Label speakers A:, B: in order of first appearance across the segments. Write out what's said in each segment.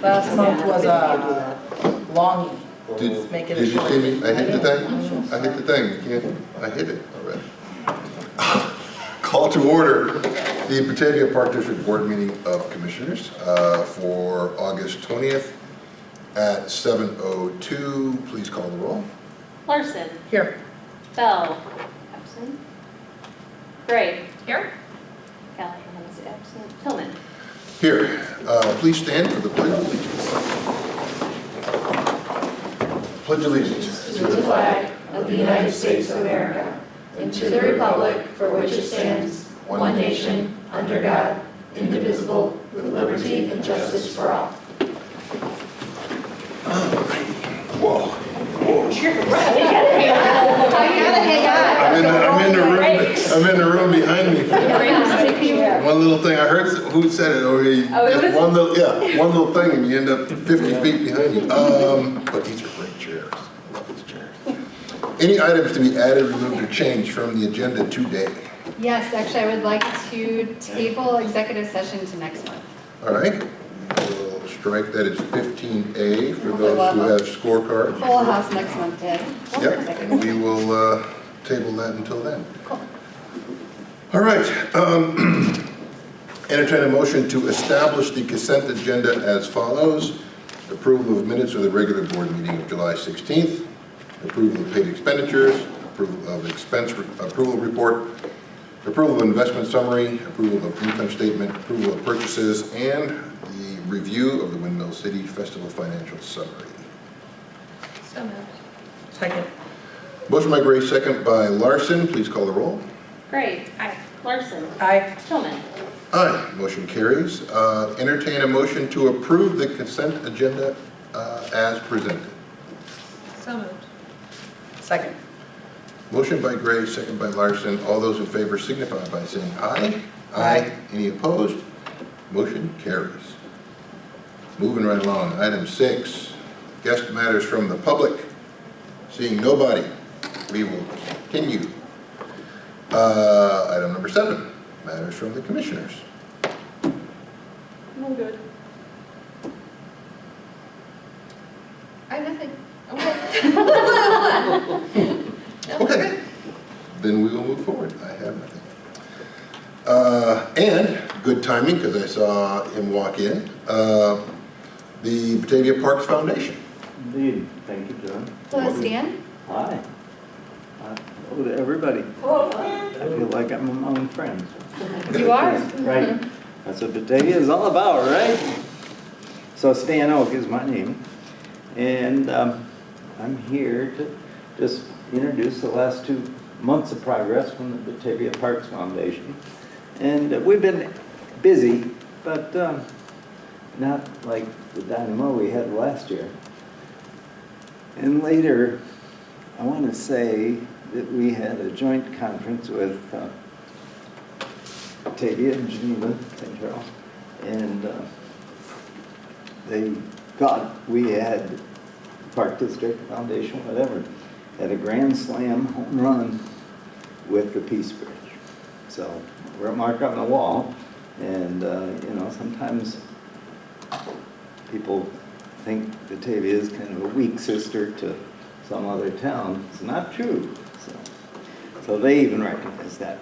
A: Last month was longy.
B: Did
A: Make it
B: you
A: short.
B: see me? I hit the thing? I hit the thing. You can't, I hit it already. Call to order the Batavia Park District Board meeting of Commissioners for August 20th at 7:02. Please call the roll.
C: Larson.
A: Here.
C: Bell. Absent. Gray.
A: Here.
C: Callahan is absent. Tillman.
B: Here, please stand for the Pledge of Allegiance. Pledge allegiance
D: to the flag of the United States of America and to the republic for which it stands, one nation, under God, indivisible, with liberty and justice for all.
B: Whoa. I'm in the room behind me. One little thing, I heard, who said it? Just one little thing and you end up 50 feet behind you. But these are great chairs. I love these chairs. Any items to be added, removed, or changed from the agenda today?
E: Yes, actually, I would like to table executive session to next month.
B: All right. We'll strike that as 15A for those who have scorecards.
E: Full house next month, Ted.
B: Yep, and we will table that until then.
E: Cool.
B: All right. Entertain a motion to establish the consent agenda as follows. Approval of minutes of the regular board meeting of July 16th. Approval of paid expenditures. Approval of expense approval report. Approval of investment summary. Approval of income statement. Approval of purchases. And the review of the Windmill City Festival financial summary.
A: So moved. Second.
B: Motion by Gray, second by Larson. Please call the roll.
C: Gray. Aye. Larson.
A: Aye.
C: Tillman.
B: Aye, motion carries. Entertain a motion to approve the consent agenda as presented.
A: So moved. Second.
B: Motion by Gray, second by Larson. All those in favor signify by saying aye.
A: Aye.
B: Any opposed? Motion carries. Moving right along, item 6, guest matters from the public. Seeing nobody, we will continue. Item number 7, matters from the commissioners.
C: I'm good.
E: I have nothing.
B: Okay, then we will move forward. I have nothing. And good timing, because I saw him walk in, the Batavia Parks Foundation.
F: Indeed. Thank you, John.
E: Hello, Stan.
F: Hi. Hello to everybody. I feel like I'm among friends.
E: You are.
F: Right. That's what Batavia is all about, right? So Stan Oak is my name. And I'm here to just introduce the last 2 months of progress from the Batavia Parks Foundation. And we've been busy, but not like the dynamo we had last year. And later, I want to say that we had a joint conference with Batavia and Geneva, St. Charles, and they thought we had Park District Foundation, whatever, had a grand slam home run with the Peace Bridge. So we're a mark on the wall, and you know, sometimes people think Batavia is kind of a weak sister to some other town. It's not true. So they even recognize that.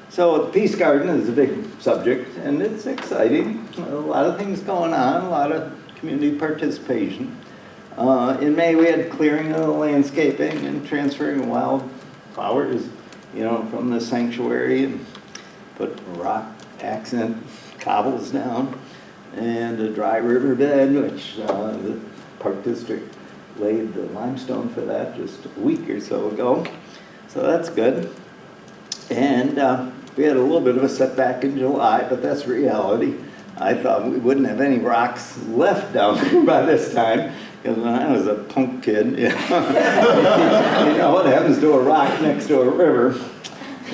F: So the Peace Garden is a big subject, and it's exciting. A lot of things going on, a lot of community participation. In May, we had clearing of the landscaping and transferring wildflowers, you know, from the sanctuary, and put rock accent cobbles down, and a dry riverbed, which the Park District laid the limestone for that just a week or so ago. So that's good. And we had a little bit of a setback in July, but that's reality. I thought we wouldn't have any rocks left down there by this time, because when I was a punk kid, you know what happens to a rock next to a river.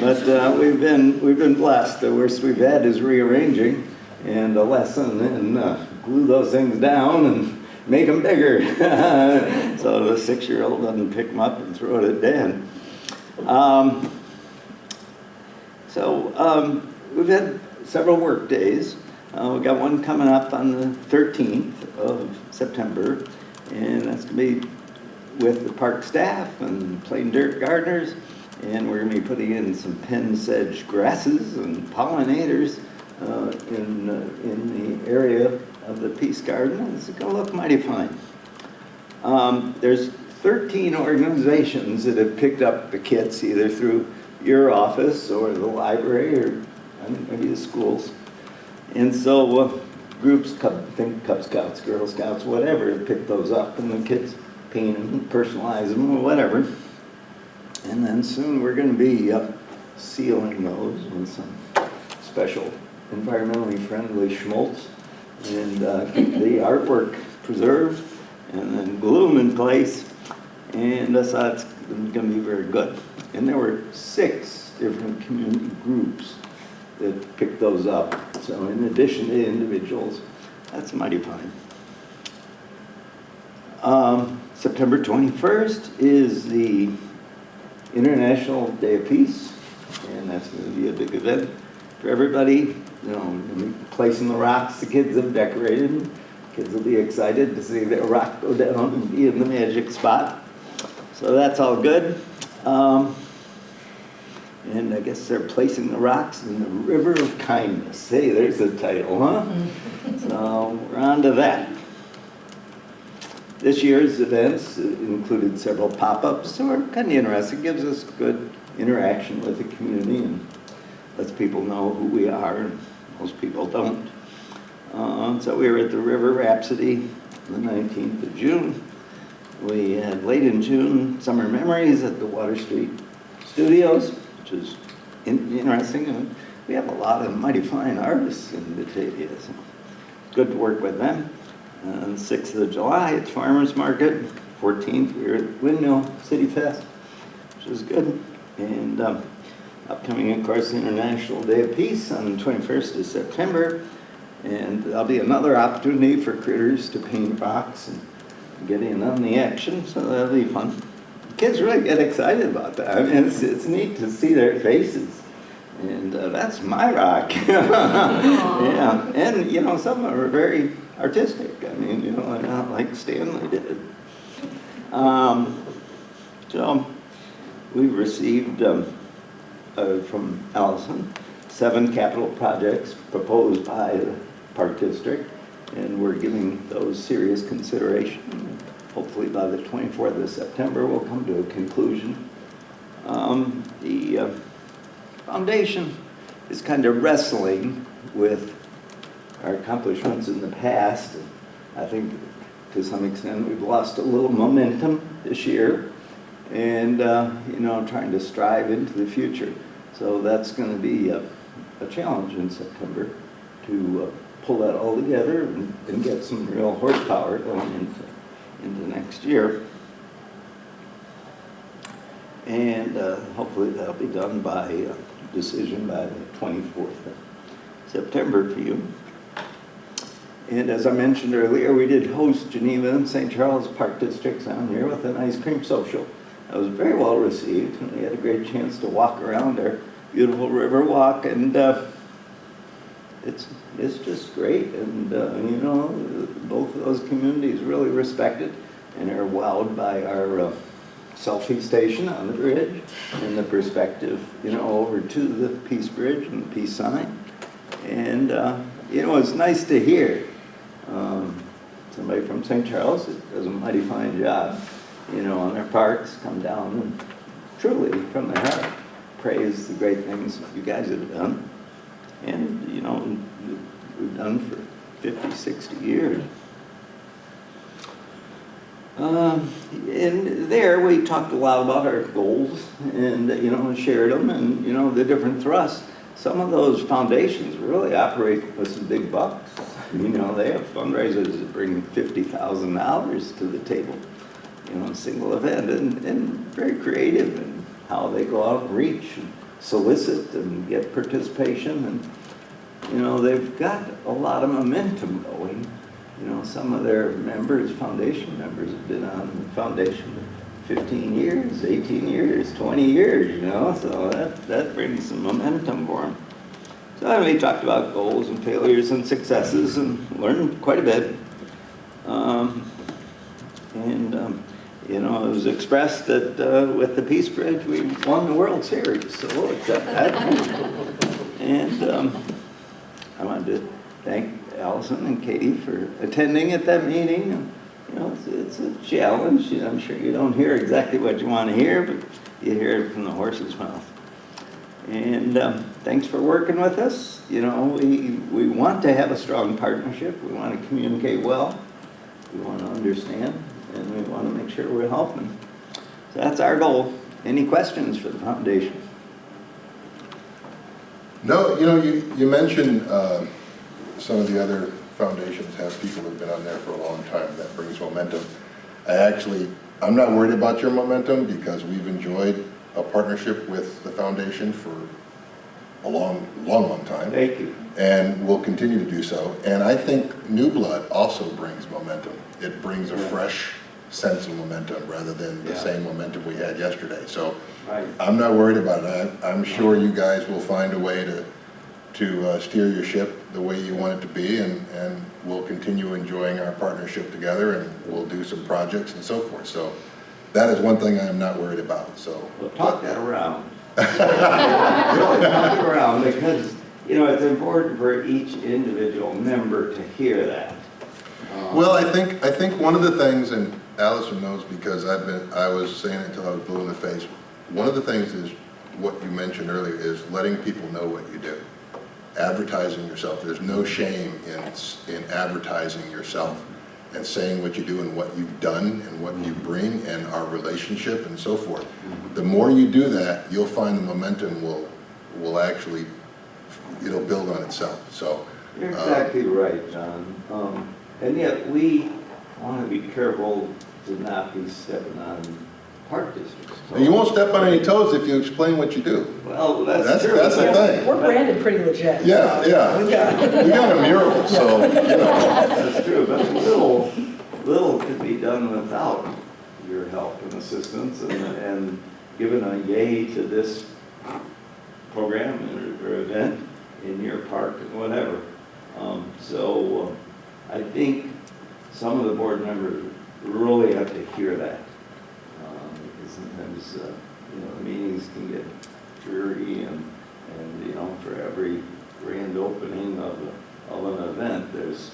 F: But we've been blessed. The worst we've had is rearranging, and a lesson in glue those things down and make them bigger, so the 6-year-old doesn't pick them up and throw it at Dad. We've had several work days. We got one coming up on the 13th of September, and that's going to be with the park staff and Plain Dirt Gardeners, and we're going to be putting in some pen sedge grasses and pollinators in the area of the Peace Garden. It's going to look mighty fine. There's 13 organizations that have picked up the kits either through your office or the library or maybe the schools. And so groups, think Cub Scouts, Girl Scouts, whatever, pick those up and the kids paint them, personalize them, or whatever. And then soon we're going to be sealing those with some special environmentally friendly schmaltz and the artwork preserved and then glue them in place. And that's how it's going to be very good. And there were 6 different community groups that picked those up. So in addition to individuals, that's mighty fine. September 21st is the International Day of Peace, and that's going to be a big event for everybody. You know, placing the rocks the kids have decorated. Kids will be excited to see their rock go down and be in the magic spot. So that's all good. And I guess they're placing the rocks in the River of Kindness. Hey, there's the title, huh? So we're on to that. This year's events included several pop-ups, so we're kind of interested. It gives us good interaction with the community and lets people know who we are, and most people don't. So we were at the River Rhapsody the 19th of June. We had late in June Summer Memories at the Water Street Studios, which is interesting. And we have a lot of mighty fine artists in Batavia, so good to work with them. On the 6th of July, it's Farmers Market. 14th, we were at Windmill City Fest, which is good. And upcoming, of course, the International Day of Peace on the 21st of September. And there'll be another opportunity for critters to paint rocks and get in on the action, so that'll be fun. Kids really get excited about that. I mean, it's neat to see their faces. And that's my rock. Yeah, and you know, some of them are very artistic. I mean, you know, not like Stanley did. So we received from Allison 7 capital projects proposed by the Park District, and we're giving those serious consideration. Hopefully by the 24th of September we'll come to a conclusion. The foundation is kind of wrestling with our accomplishments in the past. I think to some extent we've lost a little momentum this year, and you know, trying to strive into the future. So that's going to be a challenge in September to pull that all together and get some real horsepower going into next year. And hopefully that'll be done by decision by the 24th of September for you. And as I mentioned earlier, we did host Geneva and St. Charles Park Districts down here with an ice cream social. That was very well received, and we had a great chance to walk around our beautiful river walk, and it's just great. And you know, both of those communities really respected and are wowed by our selfie station on the bridge and the perspective, you know, over to the Peace Bridge and the Peace sign. And you know, it's nice to hear somebody from St. Charles that does a mighty fine job, you know, on their parks, come down and truly from their heart praise the great things you guys have done. And, you know, we've done for 50, 60 years. And there we talked a lot about our goals and, you know, shared them and, you know, the different thrusts. Some of those foundations really operate with some big bucks. You know, they have fundraisers that bring $50,000 to the table, you know, a single event, and very creative in how they go out and reach and solicit and get participation. And, you know, they've got a lot of momentum going. You know, some of their members, foundation members, have been on the foundation 15 years, 18 years, 20 years, you know, so that brings some momentum for them. So we talked about goals and failures and successes and learned quite a bit. You know, it was expressed that with the Peace Bridge, we won the World Series, so we'll accept that. And I wanted to thank Allison and Katie for attending at that meeting. And, you know, it's a challenge. I'm sure you don't hear exactly what you want to hear, but you hear it from the horse's mouth. And thanks for working with us. You know, we want to have a strong partnership. We want to communicate well. We want to understand, and we want to make sure we're helping. So that's our goal. Any questions for the foundation?
B: No, you know, you mentioned some of the other foundations have people who've been on there for a long time. That brings momentum. I'm not worried about your momentum because we've enjoyed a partnership with the foundation for a long time.
F: Thank you.
B: And we'll continue to do so. And I think new blood also brings momentum. It brings a fresh sense of momentum rather than the same momentum we had yesterday. So I'm not worried about it. I'm sure you guys will find a way to steer your ship the way you want it to be, and we'll continue enjoying our partnership together, and we'll do some projects and so forth. So that is one thing I'm not worried about. So
F: we'll talk that around. Talk it around, because you know it's important for each individual member to hear that.
B: Well, I think one of the things, and Allison knows because I was saying it until I was blue in the face. One of the things is what you mentioned earlier is letting people know what you do. Advertising yourself. There's no shame in advertising yourself and saying what you do and what you've done and what you bring and our relationship and so forth. The more you do that, you'll find the momentum will actually, it'll build on itself. So
F: you're exactly right, John. And yet we want to be careful to not be stepping on park districts. So,
B: you won't step on any toes if you explain what you do.
F: Well, that's true.
B: That's the thing.
A: We're branded pretty legit.
B: Yeah. We got a mural, so, you know.
F: That's true, but little could be done without your help and assistance and giving a yay to this program or event in your park and whatever. So I think some of the board members really have to hear that. Because sometimes, you know, the meetings can get dreary and you know, for every grand opening of an event, there's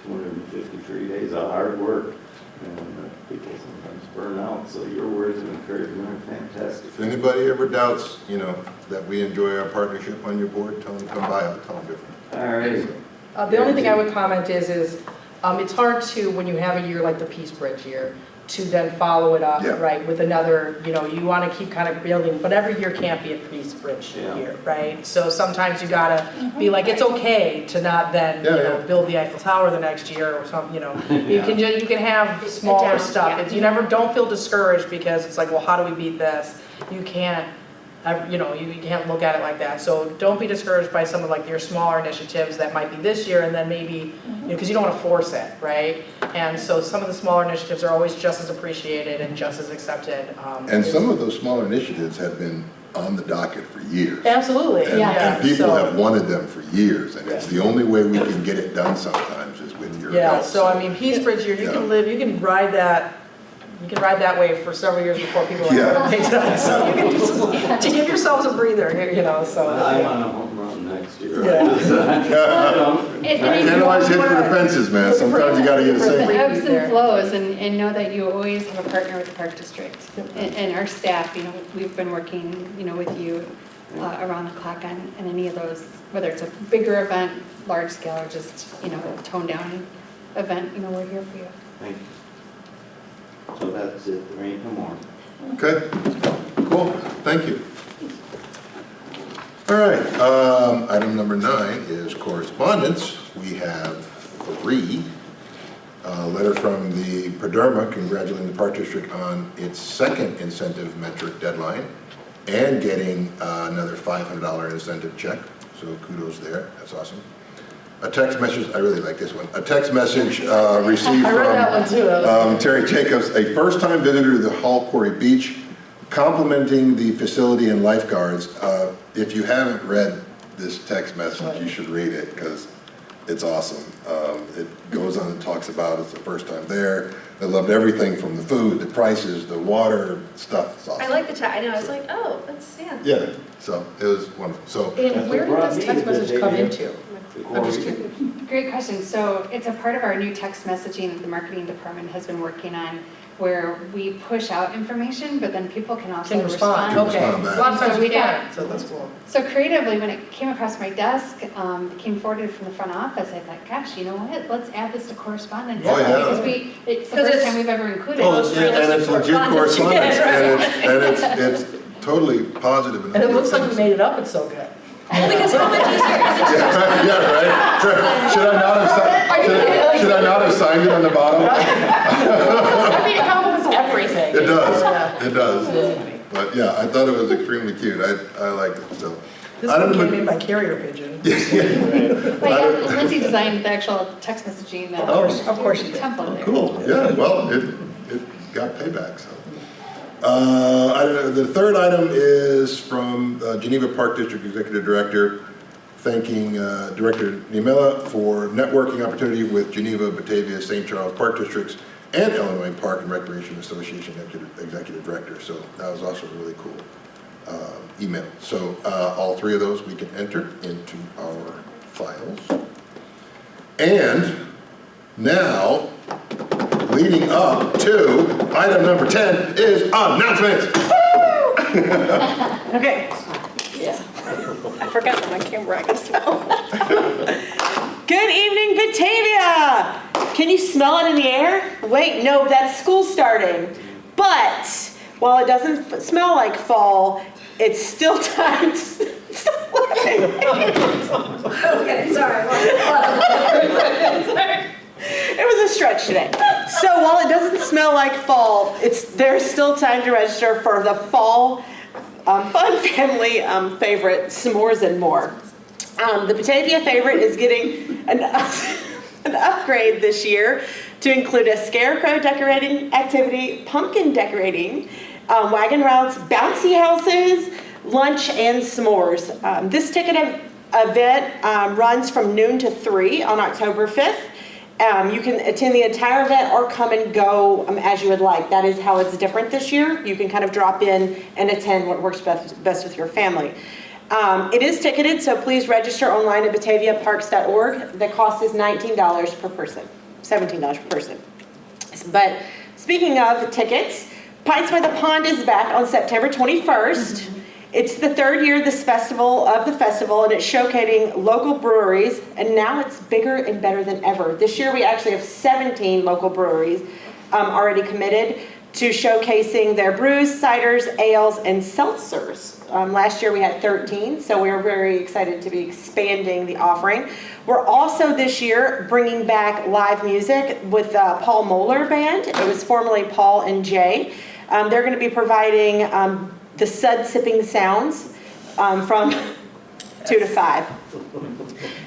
F: 253 days of hard work, and people sometimes burn out. So your words of encouragement are fantastic.
B: If anybody ever doubts, you know, that we enjoy our partnership on your board, tell them to come by. I'll tell them different.
F: All right.
A: The only thing I would comment is it's hard to, when you have a year like the Peace Bridge year, to then follow it up, right, with another, you know, you want to keep kind of building, but every year can't be a Peace Bridge year, right? So sometimes you gotta be like, it's okay to not then, you know, build the Eiffel Tower the next year or something, you know. You can have smaller stuff. You don't feel discouraged because it's like, well, how do we beat this? You can't, you know, you can't look at it like that. So don't be discouraged by some of like your smaller initiatives that might be this year, and then maybe, you know, because you don't want to force it, right? And so some of the smaller initiatives are always just as appreciated and just as accepted.
B: And some of those smaller initiatives have been on the docket for years.
A: Absolutely.
B: And people have wanted them for years, and it's the only way we can get it done sometimes is with your help.
A: So I mean, Peace Bridge year, you can ride that. You can ride that wave for several years before people are going to pay done. So you can to give yourselves a breather, you know. So
F: I want a home run next year.
B: Can't always hit for the fences, man. Sometimes you got to get a single.
E: Ebbs and flows, and know that you always have a partner with the Park District. And our staff, you know, we've been working, you know, with you around the clock on any of those, whether it's a bigger event, large scale, or just, you know, toned down event, you know, we're here for you.
F: Thank you. So that's it, there ain't no more.
B: Okay, cool, thank you. All right, item number 9 is correspondence. We have 3. A letter from the Perderma congratulating the Park District on its second incentive metric deadline and getting another $500 incentive check. So kudos there, that's awesome. A text message, I really like this one. A text message received
A: I read that one too.
B: Terry Jacobs, a first-time visitor to the Hall Quarry Beach, complimenting the facility and lifeguards. If you haven't read this text message, you should read it because it's awesome. It goes on and talks about it's the first time there. They loved everything from the food, the prices, the water stuff. It's awesome.
D: I like the chat. I know. I was like, oh, that's, yeah.
B: Yeah, so it was wonderful. So
A: And where did this text message come into? I'm just
F: Corey.
A: curious.
E: Great question. So it's a part of our new text messaging that the marketing department has been working on, where we push out information, but then people can also
A: Can respond,
B: Can
A: okay.
B: respond back.
A: A lot of times we
E: Yeah.
A: can't, so that's cool.
E: So creatively, when it came across my desk, it came forwarded from the front office, I thought, gosh, you know what? Let's add this to correspondence.
B: Oh, yeah.
E: Because it's the
D: 'Cause
E: first
D: it's-
E: time we've ever included
B: Oh,
E: it.
B: and it's legit correspondence,
D: Yeah,
B: and it's totally positive.
A: And it looks like we made it up, it's so good.
D: Well, because how much easier is it?
B: Yeah, right? Should I not have signed it on the bottom?
A: I mean, it compliments everything.
B: It does,
A: Yeah.
B: it does. But yeah, I thought it was extremely cute. I liked it, so.
A: This
B: I don't
A: one came
B: know-
A: in by carrier pigeon.
E: But yeah, Lindsay designed the actual text messaging
A: Of course she did.
E: template there.
B: Cool, yeah, well, it got payback, so. I don't know, the third item is from Geneva Park District Executive Director, thanking Director Niemela for networking opportunity with Geneva, Batavia, St. Charles Park Districts, and Illinois Park and Recreation Association Executive Director, so that was also really cool email. So all three of those we can enter into our files. And now, leading up to item number 10 is announcements.
G: Okay. Yeah. I forgot my camera, I can smell. Good evening, Batavia! Can you smell it in the air? Wait, no, that's school starting. But while it doesn't smell like fall, it's still time to
D: Okay, sorry.
G: It was a stretch today. So while it doesn't smell like fall, there's still time to register for the fall fun family favorite, s'mores and more. The Batavia favorite is getting an upgrade this year to include a scarecrow decorating activity, pumpkin decorating, wagon routes, bouncy houses, lunch, and s'mores. This ticket event runs from noon to 3 on October 5th. You can attend the entire event or come and go as you would like. That is how it's different this year. You can kind of drop in and attend what works best with your family. It is ticketed, so please register online at bataviaparks.org. The cost is $19 per person, $17 per person. But speaking of tickets, Pints by the Pond is back on September 21st. It's the third year of the festival, and it's showcasing local breweries, and now it's bigger and better than ever. This year we actually have 17 local breweries already committed to showcasing their brews, ciders, ales, and seltzers. Last year we had 13, so we are very excited to be expanding the offering. We're also this year bringing back live music with Paul Moeller Band. It was formerly Paul and Jay. They're going to be providing the sud sipping sounds from 2 to 5.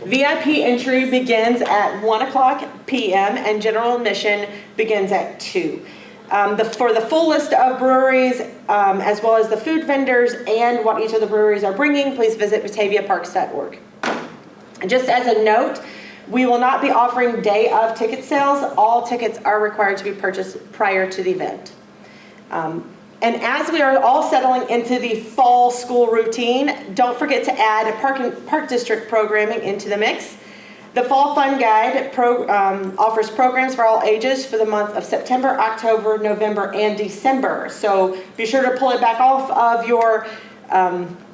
G: VIP entry begins at 1:00 p.m. and general admission begins at 2. For the full list of breweries, as well as the food vendors and what each of the breweries are bringing, please visit bataviaparks.org. And just as a note, we will not be offering day of ticket sales. All tickets are required to be purchased prior to the event. And as we are all settling into the fall school routine, don't forget to add Park District programming into the mix. The Fall Fun Guide offers programs for all ages for the month of September, October, November, and December. So be sure to pull it back off of your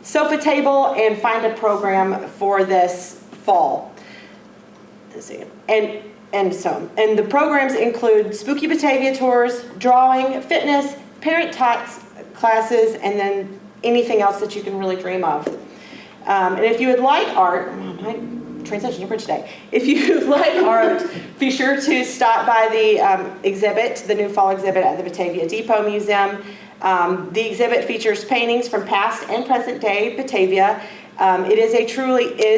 G: sofa table and find a program for this fall. Let's see. And the programs include Spooky Batavia tours, drawing, fitness, parent-taught classes, and then anything else that you can really dream of. And if you would like art, my transition for today. If you would like art, be sure to stop by the exhibit, the new fall exhibit at the Batavia Depot Museum. The exhibit features paintings from past and present day Batavia. It is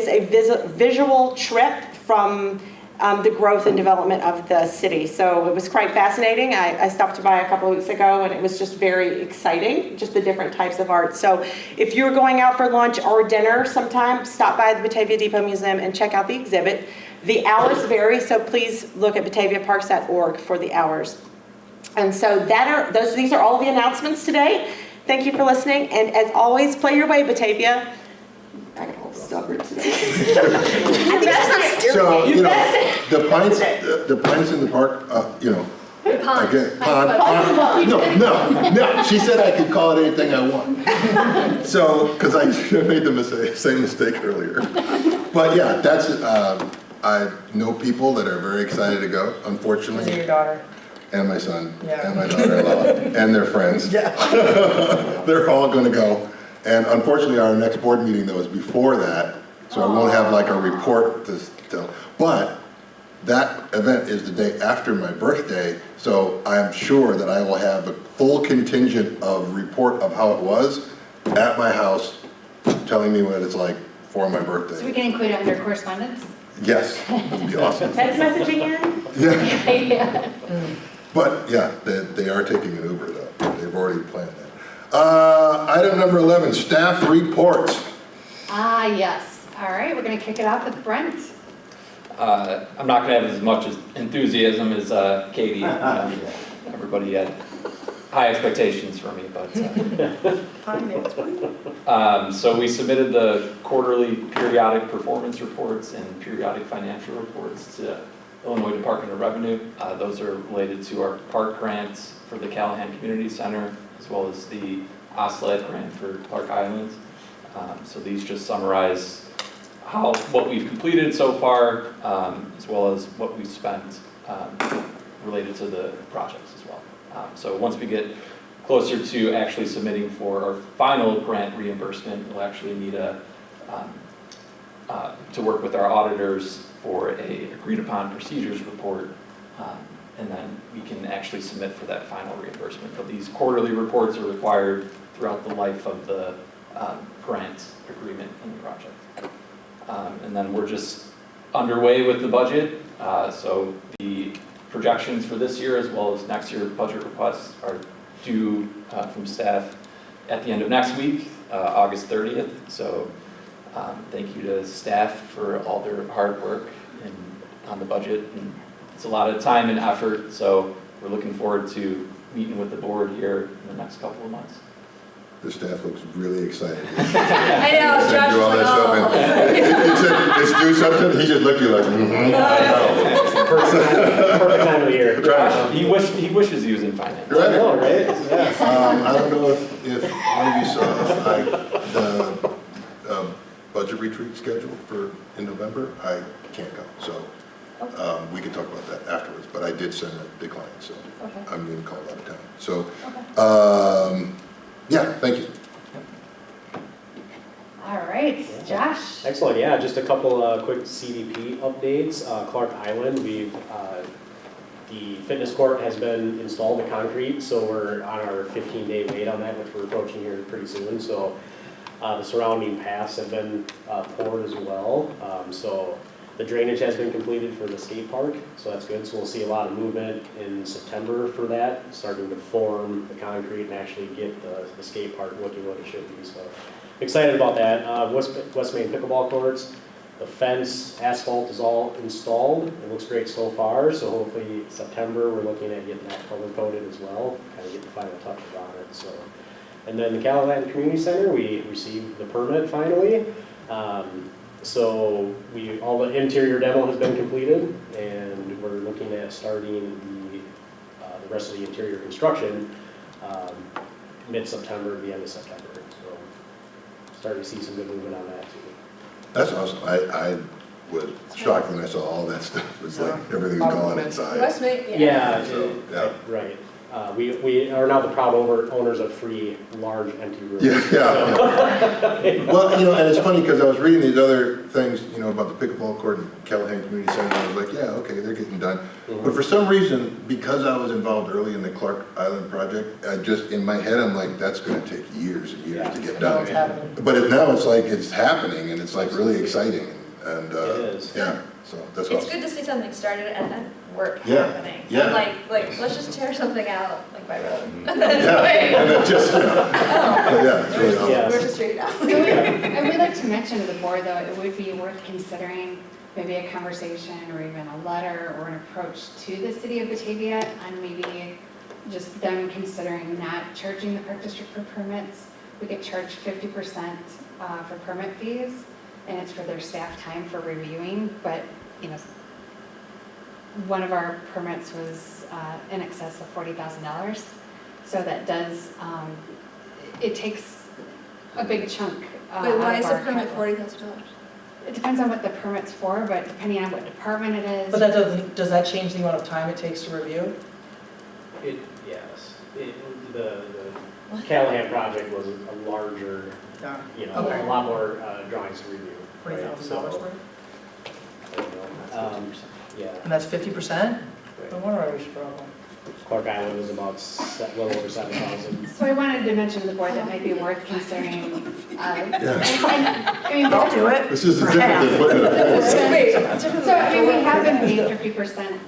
G: a visual trip from the growth and development of the city. So it was quite fascinating. I stopped by a couple of weeks ago and it was just very exciting, just the different types of art. So if you're going out for lunch or dinner sometime, stop by the Batavia Depot Museum and check out the exhibit. The hours vary, so please look at bataviaparks.org for the hours. And so these are all the announcements today. Thank you for listening, and as always, play your way, Batavia. I got a little stubborn today.
B: So, you know, the pints in the park, you know, again, pond. No, she said I could call it anything I want. So, because I made the same mistake earlier. But yeah, that's, I know people that are very excited to go, unfortunately.
A: Is it your daughter?
B: And my son,
A: Yeah.
B: and my daughter-in-law, and their friends.
A: Yeah.
B: They're all gonna go. And unfortunately, our next board meeting though is before that, so I won't have like a report to tell. But that event is the day after my birthday, so I'm sure that I will have a full contingent of report of how it was at my house, telling me what it's like for my
E: So we
B: birthday.
E: can include it under correspondence?
B: Yes, it'd be awesome.
G: Text messaging in?
B: Yeah,
E: Yeah.
B: but yeah, they are taking an Uber though. They've already planned that. Item number 11, staff reports.
E: Ah, yes. All right, we're gonna kick it off with Brent.
H: I'm not gonna have as much enthusiasm as Katie. Everybody had high expectations for me, but. So we submitted the quarterly periodic performance reports and periodic financial reports to Illinois Department of Revenue. Those are related to our park grants for the Callahan Community Center, as well as the OSLED grant for Clark Island. So these just summarize what we've completed so far, as well as what we've spent related to the projects as well. So once we get closer to actually submitting for our final grant reimbursement, we'll actually need to work with our auditors for a agreed upon procedures report, and then we can actually submit for that final reimbursement. But these quarterly reports are required throughout the life of the grant agreement in the project. And then we're just underway with the budget. So the projections for this year as well as next year budget requests are due from staff at the end of next week, August 30th. So thank you to staff for all their hard work on the budget. And it's a lot of time and effort, so we're looking forward to meeting with the board here in the next couple of months.
B: The staff looks really excited.
A: I know,
B: Send
A: Josh
B: you all
A: went
B: that stuff in. He said, let's do something, he just looked at you like, I
I: Perfect time of the year.
B: Right.
H: He wishes he was in finance.
B: know. Right?
I: Oh, right? Yeah.
B: I don't know if one of you saw the budget retreat scheduled in November. I can't go, so we can talk about that afterwards, but I did send a decline, so I'm being called out of town. So, yeah, thank you.
E: All right, Josh.
I: Excellent, yeah, just a couple quick CDP updates. Clark Island, the fitness court has been installed, the concrete, so we're on our 15-day wait on that, which we're approaching here pretty soon. So the surrounding paths have been poured as well. So the drainage has been completed for the skate park, so that's good. So we'll see a lot of movement in September for that, starting to form the concrete and actually get the skate park looking what it should be. So excited about that. West Main pickleball courts, the fence asphalt is all installed. It looks great so far. So hopefully September we're looking at getting that color coded as well, kind of get the final touches on it. So, and then the Callahan Community Center, we received the permit finally. So all the interior demo has been completed, and we're looking at starting the rest of the interior construction mid-September, the end of September. So starting to see some good movement on that too.
B: That's awesome. I was shocked when I saw all that stuff. It was like everything was gone inside.
A: West Main,
I: Yeah,
B: Yeah.
I: right. We are now the proud owners of 3 large empty rooms.
B: Yeah. Well, you know, and it's funny because I was reading these other things, you know, about the pickleball court and Callahan Community Center, and I was like, yeah, okay, they're getting done. But for some reason, because I was involved early in the Clark Island project, I just, in my head, I'm like, that's gonna take years and years to get
A: No, it's
B: done.
A: happening.
B: But now it's like, it's happening, and it's like really exciting, and,
I: It is.
B: yeah, So that's
D: It's
B: awesome.
D: good to see something started and then work
B: Yeah,
D: happening.
B: yeah.
D: And like, let's just tear something out, like by road.
B: Yeah, and it just, yeah, it's really awesome.
I: Yeah.
D: Where's the street now?
E: I would like to mention to the board, though, it would be worth considering maybe a conversation or even a letter or an approach to the city of Batavia on maybe just them considering not charging the park district for permits. We get charged 50% for permit fees, and it's for their staff time for reviewing, but, you know, one of our permits was in excess of $40,000. So that does, it takes a big chunk
D: Wait, why
E: out
D: is
E: of
D: a
E: our
D: permit
E: capital.
D: $40,000?
E: It depends on what the permit's for, but depending on what department it is.
A: But that doesn't, does that change the amount of time it takes to review?
I: Yes. The Callahan project was a larger,
A: Yeah.
I: you know,
A: Okay.
I: a lot more drawings to review. right?
A: $40,000
I: So,
A: worth?
I: I don't know. Yeah.
A: And that's 50%?
I: Right.
A: No wonder I was struggling.
I: Clark Island was about a little over 7,000.
E: So I wanted to mention to the board that might be worth considering. I mean,
A: I'll do it.
B: This is different than putting it a full.
E: So, I mean, we have been paid 50%,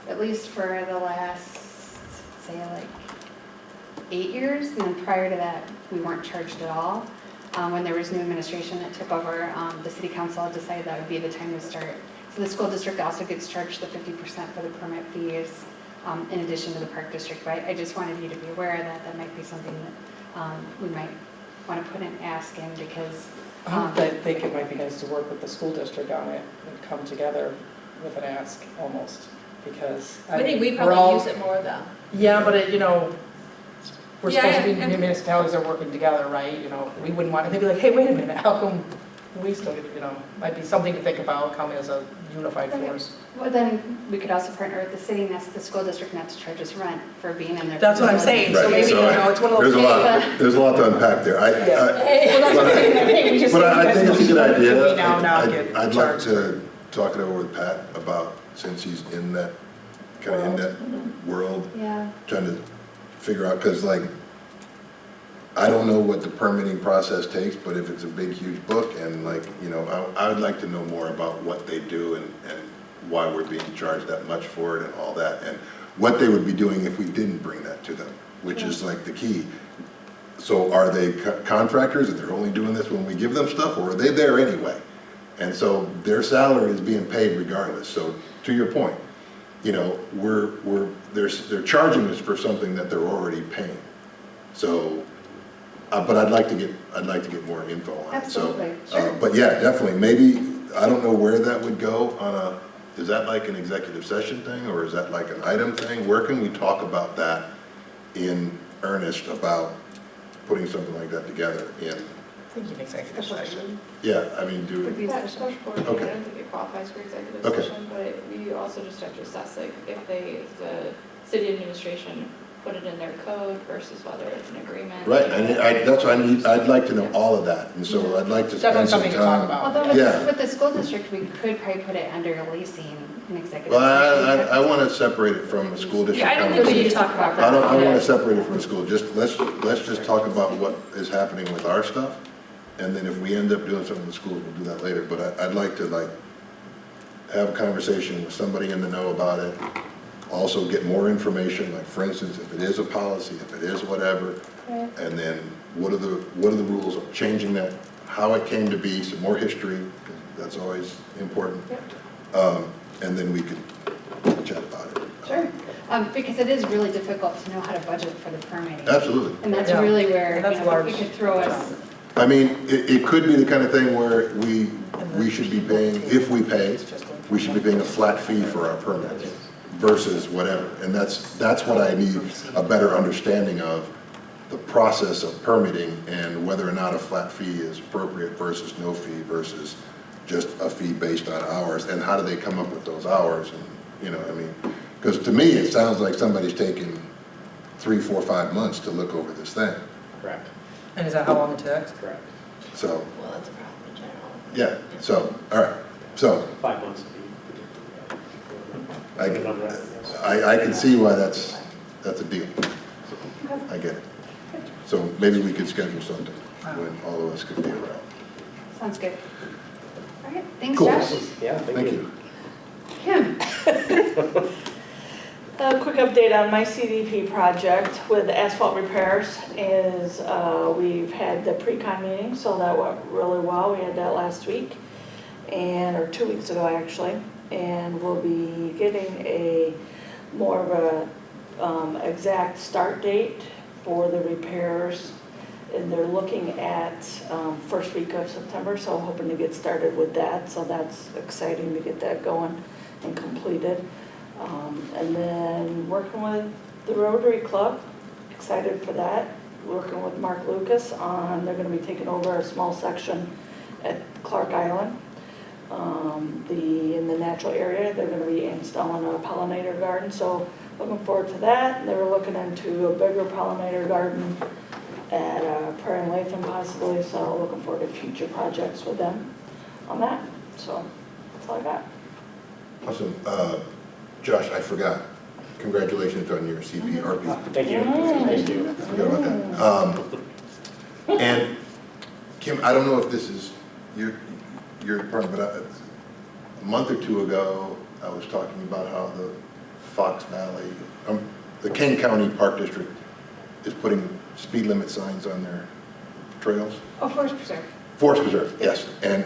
E: at least for the last, say, like 8 years. And then prior to that, we weren't charged at all. When there was new administration that took over, the city council decided that would be the time to start. So the school district also gets charged the 50% for the permit fees, in addition to the park district. But I just wanted you to be aware that that might be something that we might want to put an ask in, because
A: I think it might be nice to work with the school district on it and come together with an ask almost, because.
D: I think we
A: we're
D: probably
A: all-
D: use it more though.
A: Yeah, but it, you know, we're
D: Yeah,
A: supposed to be,
D: and-
A: municipalities are working together, right? You know, we wouldn't want, they'd be like, hey, wait a minute, how come we still, you know, might be something to think about, come as a unified
E: Okay.
A: force.
E: well, then we could also partner with the city and ask the school district not to charge us rent for being in their.
A: That's what I'm saying, so
B: Right,
A: maybe, you
B: so
A: know, it's one of those.
B: There's a lot to unpack there.
A: Well, that's what I'm saying, hey, we just.
B: But
A: say
B: I
A: you guys
B: think it's a
A: don't
B: good
A: do it,
B: idea.
A: we now not get
B: I'd like
A: charged.
B: to talk it over with Pat about, since he's in that, kind of in that world,
E: Yeah.
B: trying to figure out, because like, I don't know what the permitting process takes, but if it's a big, huge book, and like, you know, I would like to know more about what they do and why we're being charged that much for it and all that, and what they would be doing if we didn't bring that to them, which is like the key. So are they contractors, and they're only doing this when we give them stuff, or are they there anyway? And so their salary is being paid regardless. So to your point, you know, they're charging us for something that they're already paying. So, but I'd like to get more info on it.
E: Absolutely,
B: So,
E: sure.
B: but yeah, definitely. Maybe I don't know where that would go on a. Is that like an executive session thing, or is that like an item thing? Where can we talk about that in earnest about putting something like that together in?
A: I think you can executive session.
B: Yeah, I mean, do
E: Would be a
J: Yeah,
E: special.
J: special board meeting, I don't think it qualifies for executive
B: Okay.
J: session, but we also just have to assess, like, if the city administration put it in their code versus whether it's an agreement.
B: right, and that's what I need. I'd like to know all of that, and so I'd like to
A: Definitely
B: spend some
A: something to talk
B: time.
A: about.
E: Although
B: Yeah.
E: with the school district, we could probably put it under leasing an executive
B: Well,
E: session.
B: I want to separate it from the school district.
D: Yeah, I don't think we need to talk about that.
B: I want to separate it from the school. Just, let's just talk about what is happening with our stuff. And then if we end up doing something in the schools, we'll do that later. But I'd like to like have a conversation with somebody in the know about it. Also get more information, like for instance, if it is a policy, if it is whatever.
E: Right.
B: And then what are the rules of changing that, how it came to be, some more history, 'cause that's always important. And then we could chat about it.
E: Sure, because it is really difficult to know how to budget for the permitting.
B: Absolutely.
E: And that's
A: Yeah.
E: really where,
A: And that's
E: you know, if
A: large
E: you could throw us,
B: I mean, it could be the kind of thing where we should be paying, if we pay, we should be paying a flat fee for our permits versus whatever. And that's what I need a better understanding of, the process of permitting and whether or not a flat fee is appropriate versus no fee versus just a fee based on hours. And how do they come up with those hours? And, you know, I mean, because to me, it sounds like somebody's taking 3, 4, 5 months to look over this thing.
I: Correct,
A: And is that how long it takes?
I: correct.
B: So,
D: Well, that's a problem in general.
B: yeah, so, all right. So
I: 5 months would be.
B: I can see why that's a deal. I get it. So maybe we could schedule something when all of us could be around.
E: sounds good. All right, Thanks,
B: Cool.
E: Josh.
I: Yeah,
B: Thank you.
E: Kim?
D: A quick update on my CDP project with asphalt repairs is we've had the pre-con meeting, so that went really well. We had that last week, or 2 weeks ago actually. And we'll be getting a more of a exact start date for the repairs. And they're looking at first week of September, so I'm hoping to get started with that. So that's exciting to get that going and completed. And then working with the Rotary Club, excited for that. Working with Mark Lucas on, they're gonna be taking over a small section at Clark Island. In the natural area, they're gonna be installing a pollinator garden, so looking forward to that. They were looking into a bigger pollinator garden at Prairie and Latham possibly, so looking forward to future projects with them on that. So that's all I got.
B: Awesome. Josh, I forgot. Congratulations on your CPRP.
I: Thank you. Thank you.
B: I forgot about that. And Kim, I don't know if this is your part, but a month or two ago, I was talking about how the Fox Valley, the Kane County Park District is putting speed limit signs on their trails.
E: Oh, Forest Preserve.
B: Forest Preserve, yes. And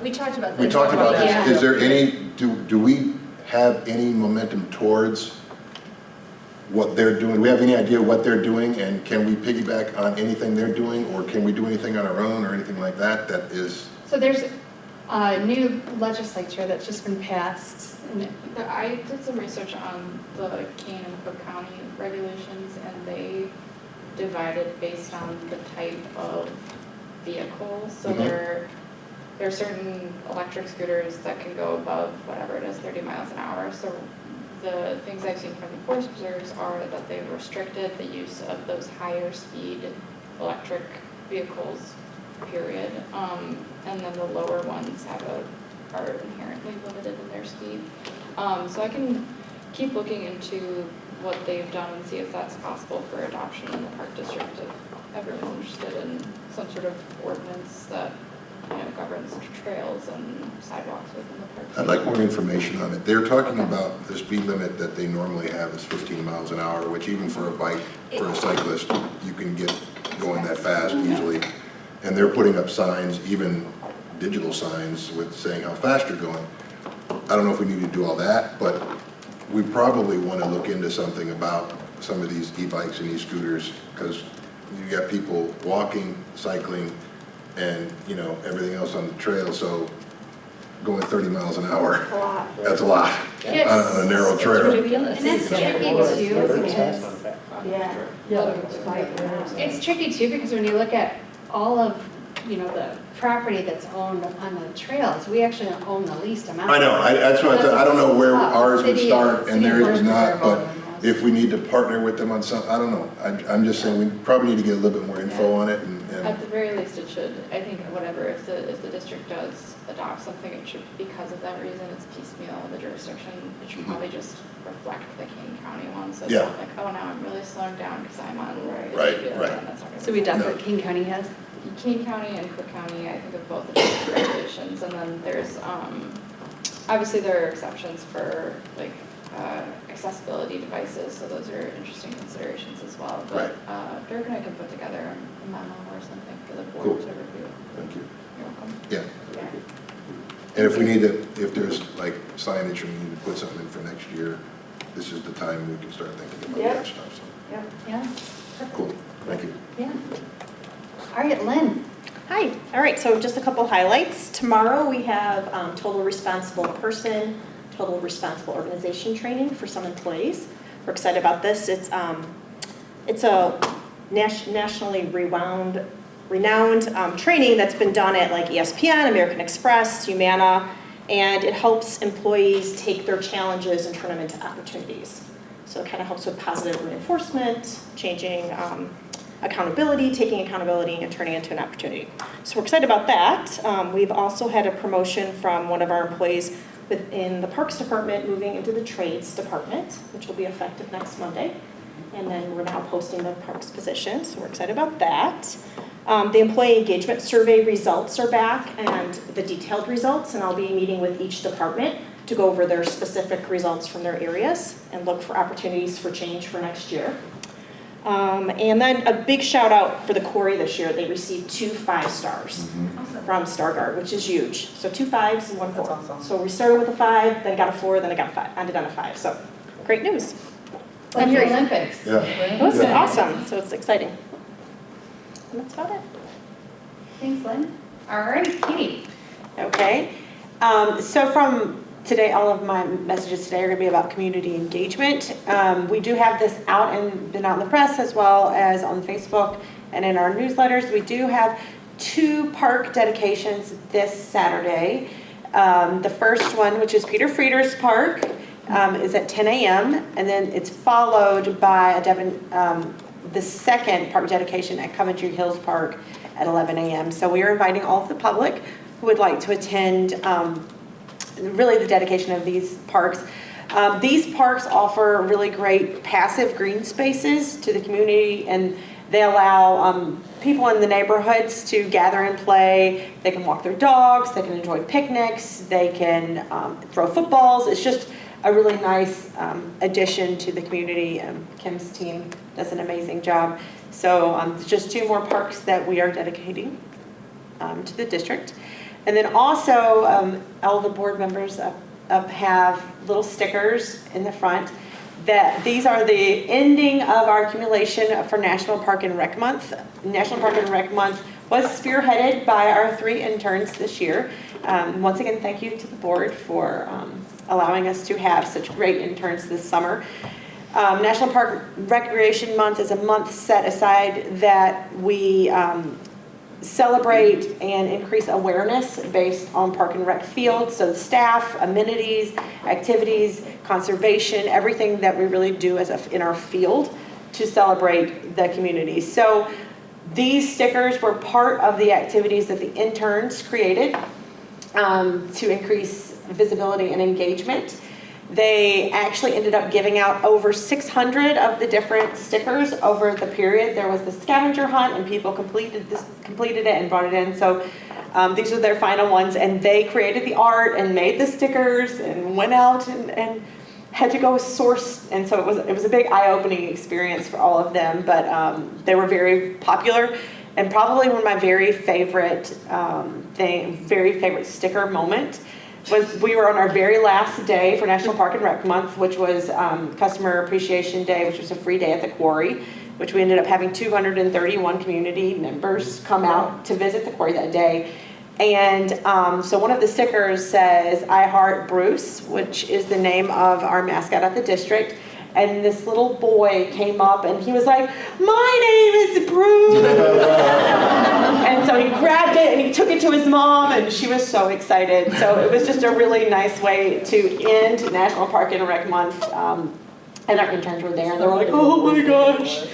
A: We talked about
B: we
A: this.
B: talked about this.
A: Yeah.
B: Is there do we have any momentum towards what they're doing? Do we have any idea what they're doing, and can we piggyback on anything they're doing, or can we do anything on our own or anything like that that is?
E: So there's a new legislature that's just been passed. And
J: I did some research on the Kane and Cook County regulations, and they divided based on the type of vehicle. So
B: Mhm.
J: there are certain electric scooters that can go above whatever it is, 30 miles an hour. So the things I've seen from the forest preserves are that they've restricted the use of those higher speed electric vehicles, period. And then the lower ones are inherently limited in their speed. So I can keep looking into what they've done and see if that's possible for adoption in the park district if everyone's interested in some sort of ordinance that governs trails and sidewalks within the park.
B: I'd like more information on it. They're talking about the speed limit that they normally have is 15 miles an hour, which even for a bike, for a cyclist, you can get going that fast easily. And they're putting up signs, even digital signs with saying how fast you're going. I don't know if we need to do all that, but we probably want to look into something about some of these e-bikes and e-scooters, because you got people walking, cycling, and everything else on the trail. So going 30 miles an hour, that's a lot on a narrow trail.
E: And that's tricky too, because
D: Yeah.
E: it's tricky too, because when you look at all of, the property that's owned on the trails, we actually own the least amount.
B: I know, that's what I don't know where ours would
E: City-
B: start and
E: City
B: theirs would
E: Forest
B: not,
E: Preserve
B: but
E: own the most.
B: if we need to partner with them on some, I don't know. I'm just saying we probably need to get a little bit more info on it
J: At the very least, it should, I think, whatever, if the district does adopt something, it should, because of that reason, it's piecemeal, the jurisdiction, it should probably just reflect the King County one, so it's
B: Yeah.
J: not like, oh, now I'm really slowing down because I'm on.
B: Right.
J: And that's not gonna
E: So we
J: be
E: adopt
B: No.
E: what King County has?
J: King County and Cook County, I think of both the district regulations, and then there's, obviously there are exceptions for like accessibility devices, so those are interesting considerations as well. But Dirk and I can put together a memo or something for the board to review.
B: Thank you.
J: You're welcome.
B: Yeah. And if we need to, if there's like signage or we need to put something in for next year, this is the time we can start thinking about that stuff. So,
E: Yeah.
B: cool, thank you.
E: Yeah. All right, Lynn.
K: Hi, all right, so just a couple highlights. Tomorrow we have total responsible person, total responsible organization training for some employees. We're excited about this. It's a nationally renowned training that's been done at like ESPN, American Express, Humana, and it helps employees take their challenges and turn them into opportunities. So it kind of helps with positive reinforcement, changing accountability, taking accountability and turning it into an opportunity. So we're excited about that. We've also had a promotion from one of our employees within the Parks Department moving into the Trades Department, which will be effective next Monday. And then we're now posting the parks position, so we're excited about that. The employee engagement survey results are back and the detailed results, and I'll be meeting with each department to go over their specific results from their areas and look for opportunities for change for next year. And then a big shout out for the quarry this year. They received 2 5-stars from Stargard, which is huge. So 2 5s and 1 4.
A: That's awesome.
K: So we started with a 5, then got a 4, then I got a 5, ended on a 5. So great news.
E: Like your Olympics.
B: Yeah.
K: It was awesome, so it's exciting. And that's about it.
E: Thanks, Lynn. All right, Katie.
G: Okay, so from today, all of my messages today are going to be about community engagement. We do have this out and been out in the press as well as on Facebook and in our newsletters. We do have 2 park dedications this Saturday. The first one, which is Peter Frieder's Park, is at 10 a.m. and then it's followed by the second park dedication at Coventry Hills Park at 11 a.m. So we are inviting all of the public who would like to attend really the dedication of these parks. These parks offer really great passive green spaces to the community, and they allow people in the neighborhoods to gather and play. They can walk their dogs, they can enjoy picnics, they can throw footballs. It's just a really nice addition to the community. Kim's team does an amazing job. So just 2 more parks that we are dedicating to the district. And then also all the board members have little stickers in the front that these are the ending of our accumulation for National Park and Rec Month. National Park and Rec Month was spearheaded by our 3 interns this year. Once again, thank you to the board for allowing us to have such great interns this summer. National Park Recreation Month is a month set aside that we celebrate and increase awareness based on park and rec fields. So the staff, amenities, activities, conservation, everything that we really do in our field to celebrate the community. So these stickers were part of the activities that the interns created to increase visibility and engagement. They actually ended up giving out over 600 of the different stickers over the period. There was the scavenger hunt, and people completed it and brought it in. So these are their final ones, and they created the art and made the stickers and went out and had to go source. And so it was a big eye-opening experience for all of them. But they were very popular, and probably one of my very favorite sticker moment was we were on our very last day for National Park and Rec Month, which was Customer Appreciation Day, which was a free day at the quarry, which we ended up having 231 community members come out to visit the quarry that day. And so one of the stickers says, "I Heart Bruce," which is the name of our mascot at the district. And this little boy came up and he was like, "My name is Bruce." And so he grabbed it and he took it to his mom, and she was so excited. So it was just a really nice way to end National Park and Rec Month. And our interns were there and they were like, "Oh my gosh."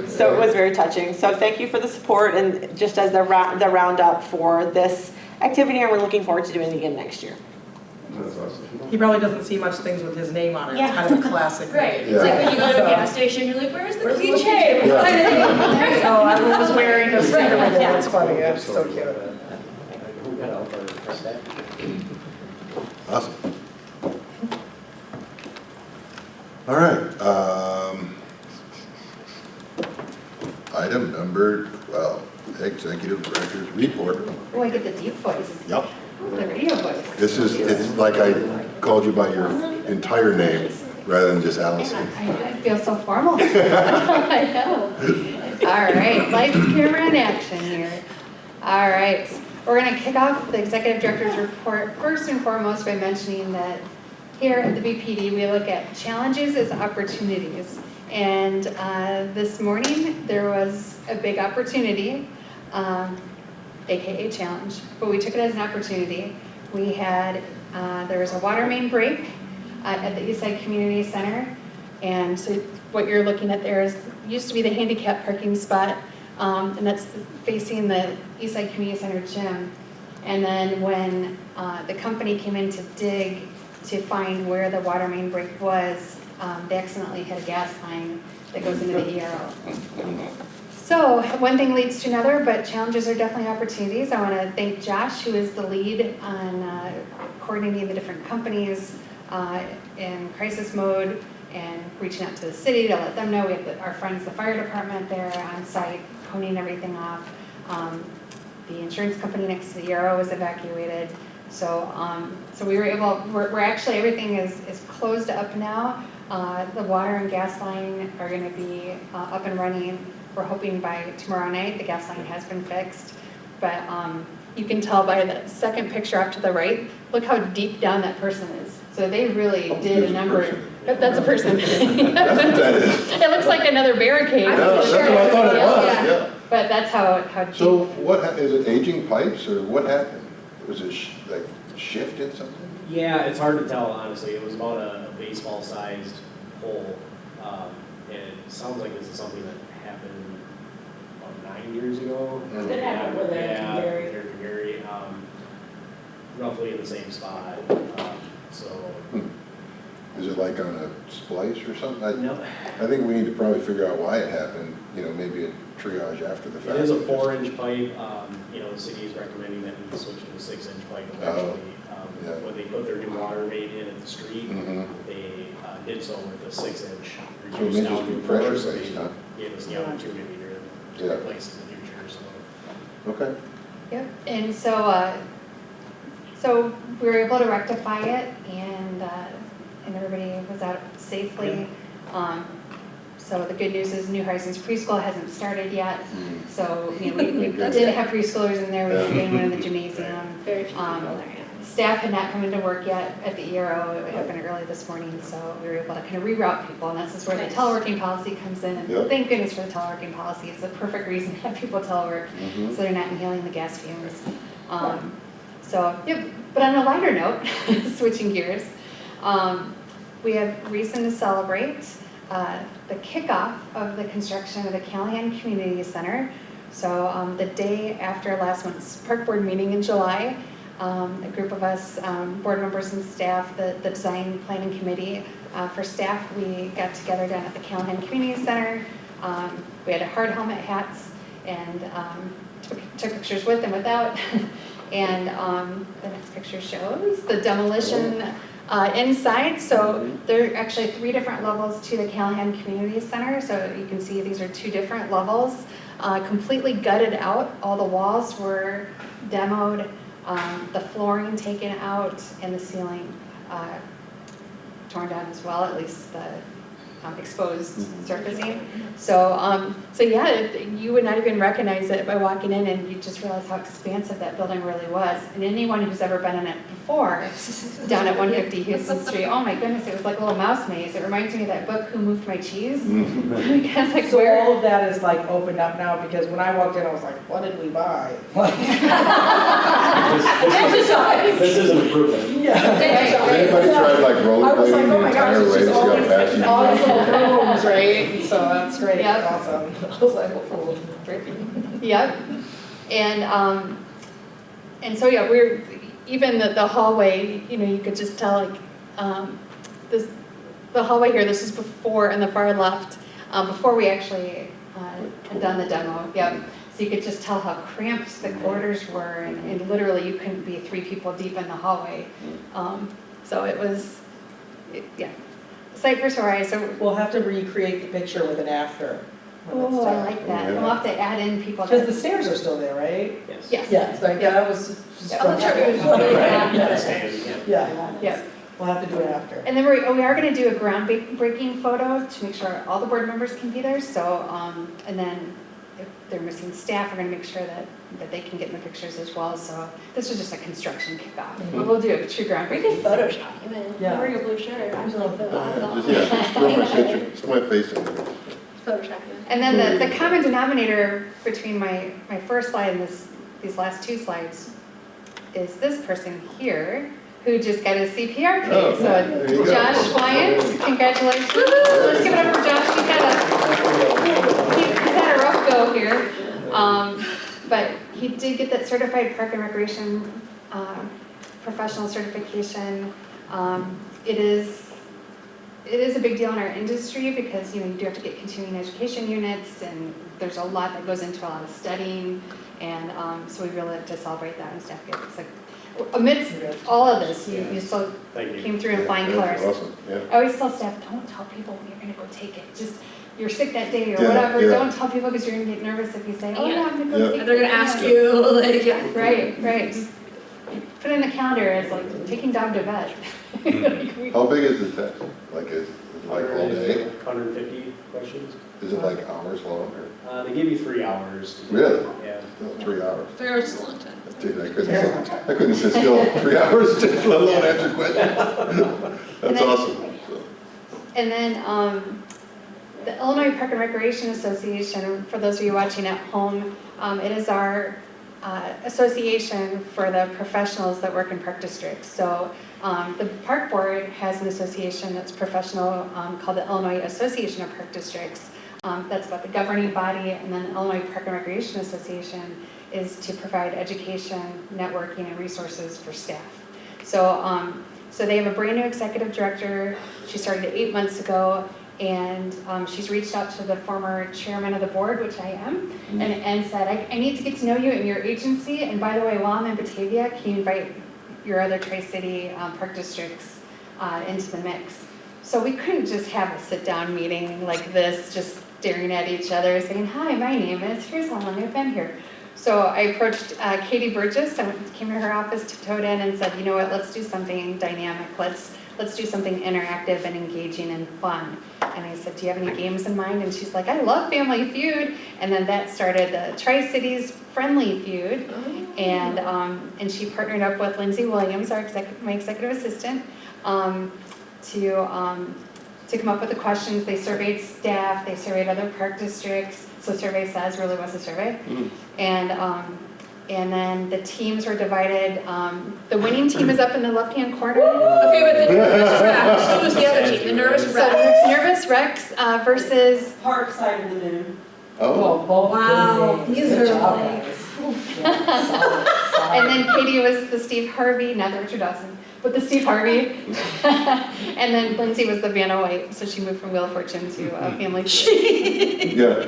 G: So it was very touching. So thank you for the support, and just as the roundup for this activity, and we're looking forward to doing it again next year.
B: That's awesome.
A: He probably doesn't see much things with his name on it.
K: Yeah.
A: It's kind of a classic.
C: Right,
A: name.
C: it's like when you go to a gas station, you're like, where's the keychain?
A: So I was wearing a sticker with it.
K: Yeah.
A: That's funny. It's so cute.
I: Who got out for that?
B: Awesome. All right. Item number 12, Executive Director's Report.
E: Oh, I get the deep voice.
B: Yep.
E: The radio voice.
B: It's like I called you by your entire name rather than just Allison.
E: I feel so formal. I know. All right, lights, camera, and action here. All right, we're going to kick off the Executive Director's Report first and foremost by mentioning that here at the BPD we look at challenges as opportunities. And this morning there was a big opportunity, AKA challenge, but we took it as an opportunity. We had, there was a water main break at the Eastside Community Center, and so what you're looking at there is, used to be the handicap parking spot, and that's facing the Eastside Community Center gym. And then when the company came in to dig to find where the water main break was, they accidentally hit a gas line that goes into the ERO. So one thing leads to another, but challenges are definitely opportunities. I want to thank Josh, who is the lead on coordinating the different companies in crisis mode and reaching out to the city to let them know. We have our friends, the fire department there on site, honing everything off. The insurance company next to the ERO was evacuated. So we were able, we're actually, everything is closed up now. The water and gas line are going to be up and running. We're hoping by tomorrow night the gas line has been fixed. But you can tell by the second picture off to the right, look how deep down that person is. So they really did a number. That's a person.
B: That's what that is.
E: It looks like another barricade.
B: Yeah, that's what I thought it was, yeah.
E: But that's how deep.
B: So is it aging pipes or what happened? Was it like shifted something?
I: Yeah, it's hard to tell, honestly. It was about a baseball-sized hole. And it sounds like this is something that happened about 9 years ago.
D: It happened with Eric and Gary.
I: Eric and Gary, roughly in the same spot.
B: Is it like on a splice or something?
I: No.
B: I think we need to probably figure out why it happened, maybe a triage after the fact.
I: It is a 4-inch pipe. The city is recommending that we switch to a 6-inch pipe eventually.
B: Yeah.
I: When they put their new water main in at the street, they did so with a 6-inch.
B: So it may just be pressure based, huh?
I: Gave us the opportunity to replace in the future, so.
B: Okay.
E: Yep, and so we were able to rectify it, and everybody was out safely. So the good news is New Horizons Preschool hasn't started yet. So we did have preschoolers in there. We were doing one in the gymnasium.
C: Very few people there, yeah.
E: Staff had not come into work yet at the ERO. It happened early this morning, so we were able to kind of reroute people, and this is where the teleworking policy comes in. And
B: Yep.
E: thank goodness for the teleworking policy. It's a perfect reason to have people telework, so they're not inhaling the gas fumes. But on a lighter note, switching gears, we have reason to celebrate the kickoff of the construction of the Callahan Community Center. So the day after last month's park board meeting in July, a group of us, board members and staff, the design planning committee, for staff, we got together down at the Callahan Community Center. We had hard helmet hats and took pictures with and without. And the next picture shows the demolition inside. So there are actually 3 different levels to the Callahan Community Center. So you can see these are 2 different levels, completely gutted out. All the walls were demoed, the flooring taken out, and the ceiling torn down as well, at least the exposed surfacing. So yeah, you would not even recognize it by walking in, and you just realize how expansive that building really was. And anyone who's ever been in it before, down at 150 Houston Street, oh my goodness, it was like a little mouse maze. It reminds me of that book, Who Moved My Cheese? Because like
A: So all of that is like opened up now, because when I walked in, I was like, what did we buy?
I: This is an improvement.
A: Yeah.
B: Has anybody tried like
A: I was like,
B: rollerblading
A: oh
B: the
A: my gosh,
B: entire
A: it's
B: way to
A: just
B: see how fast you
A: all these
B: can
A: little rooms, right? And so that's great,
E: Yep.
A: that's awesome. I was like, oh, dripping.
E: Yep. And so yeah, we're even the hallway, you could just tell like the hallway here, this is before in the far left, before we actually had done the demo. Yep. So you could just tell how cramped the corridors were, and literally you couldn't be 3 people deep in the hallway. So it was, yeah, sight for sore eyes. So
A: We'll have to recreate the picture with an after.
E: oh, I like that.
B: Yeah.
E: We'll have to add in people.
A: Because the stairs are still there, right?
I: Yes.
E: Yes.
A: Yeah, so yeah, that was.
E: Yeah, oh, sure.
A: Yeah,
E: Yeah.
A: we'll have to do it after.
E: And then we are going to do a groundbreaking photo to make sure all the board members can be there. So, and then if they're missing staff, we're going to make sure that they can get in the pictures as well. So this was just a construction kickoff. But we'll do a true
C: We could
E: groundbreaking.
C: Photoshop you in.
A: Yeah.
C: Wear your blue shirt. I'm just like,
B: Just throw my picture, throw my face in there.
C: Photoshop you in.
E: And then the common denominator between my first slide and these last 2 slides is this person here who just got his CPR case.
B: Oh, there you
E: So
B: go.
E: Josh Wyant, congratulations. Let's give it up for Josh. He's had a rough go here. But he did get that certified park and recreation professional certification. It is it is a big deal in our industry because, you do have to get continuing education units and there's a lot that goes into a lot of studying. And so we really like to celebrate that and staff get it's like, amidst all of this, you still
I: Thank you.
E: came through in flying
B: Yeah,
E: colors.
B: awesome, yeah.
E: I always tell staff, don't tell people when you're gonna go take it. Just, you're sick that day or
B: Yeah,
E: whatever,
B: yeah.
E: don't tell people because you're gonna get nervous if you say, oh yeah, I'm gonna go
B: Yeah.
E: take it.
C: And they're gonna ask you, like, yeah.
E: Right. Just put it in the calendar as like taking dog to bed.
B: How big is the test? Like, is it like all day?
I: 150 questions.
B: Is it like hours long or?
I: They give you 3 hours.
B: Really?
I: Yeah.
B: No, 3 hours.
C: 3 hours is a long time.
B: Dude, I couldn't sit still 3 hours, just let alone answer questions. That's
E: then-
B: awesome. So,
E: And then the Illinois Park and Recreation Association, for those of you watching at home, it is our association for the professionals that work in park districts. So the park board has an association that's professional called the Illinois Association of Park Districts. That's about the governing body, and then the Illinois Park and Recreation Association is to provide education, networking, and resources for staff. So, so they have a brand new executive director. She started 8 months ago, and she's reached out to the former chairman of the board, which I am, and said, I need to get to know you and your agency, and by the way, while I'm in Batavia, can you invite your other Tri-City park districts into the mix? So we couldn't just have a sit-down meeting like this, just staring at each other, saying, hi, my name is, here's how long I've been here. So I approached Katie Burgess, I came to her office, tiptoed in and said, you know what, let's do something dynamic, let's do something interactive and engaging and fun. And I said, do you have any games in mind? And she's like, I love Family Feud. And then that started the Tri-Cities Friendly Feud. And she partnered up with Lindsay Williams, my executive assistant, to come up with the questions. They surveyed staff, they surveyed other park districts. So survey says really was a survey. And then the teams were divided. The winning team is up in the left-hand corner.
C: Okay, but the nervous wreck, who was the other team? The nervous
E: So
C: wreck?
E: Nervous Rex versus,
G: Park side of the moon.
B: Oh,
A: both
C: Wow,
A: good names.
C: these
A: Good
C: are
A: job,
C: like-
A: guys. Yeah, solid.
E: and then Katie was the Steve Harvey, not the Richard Dawson, but the Steve Harvey. And then Lindsay was the Vanna White, so she moved from Wheel of Fortune to Family Feud.
B: yeah.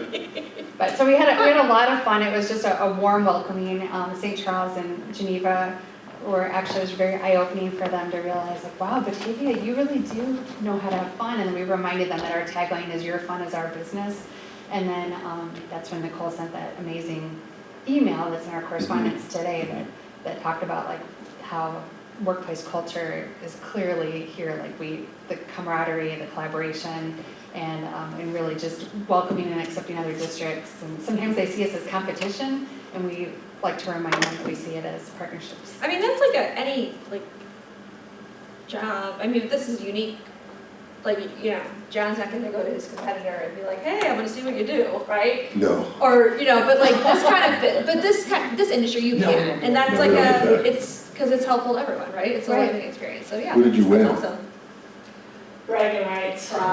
E: But so we had a lot of fun. It was just a warm welcoming. St. Charles and Geneva were actually, it was very eye-opening for them to realize, like, wow, Batavia, you really do know how to have fun. And we reminded them that our tagline is your fun is our business. And then that's when Nicole sent that amazing email that's in our correspondence today that talked about like how workplace culture is clearly here, like the camaraderie, the collaboration, and really just welcoming and accepting other districts. And sometimes they see us as competition, and we like to remind them that we see it as partnerships.
C: I mean, that's like any job. I mean, this is unique. Like, John's not gonna go to his competitor and be like, hey, I wanna see what you do, right?
B: No.
C: Or, but like this kind of, but this industry you
A: No.
C: can. And that's
B: No,
C: like
B: really,
C: it's, because it's helpful to everyone, right? It's a
E: Right.
C: learning experience, so yeah.
B: Who did you win?
C: That's awesome.
D: Bragging rights.
B: You know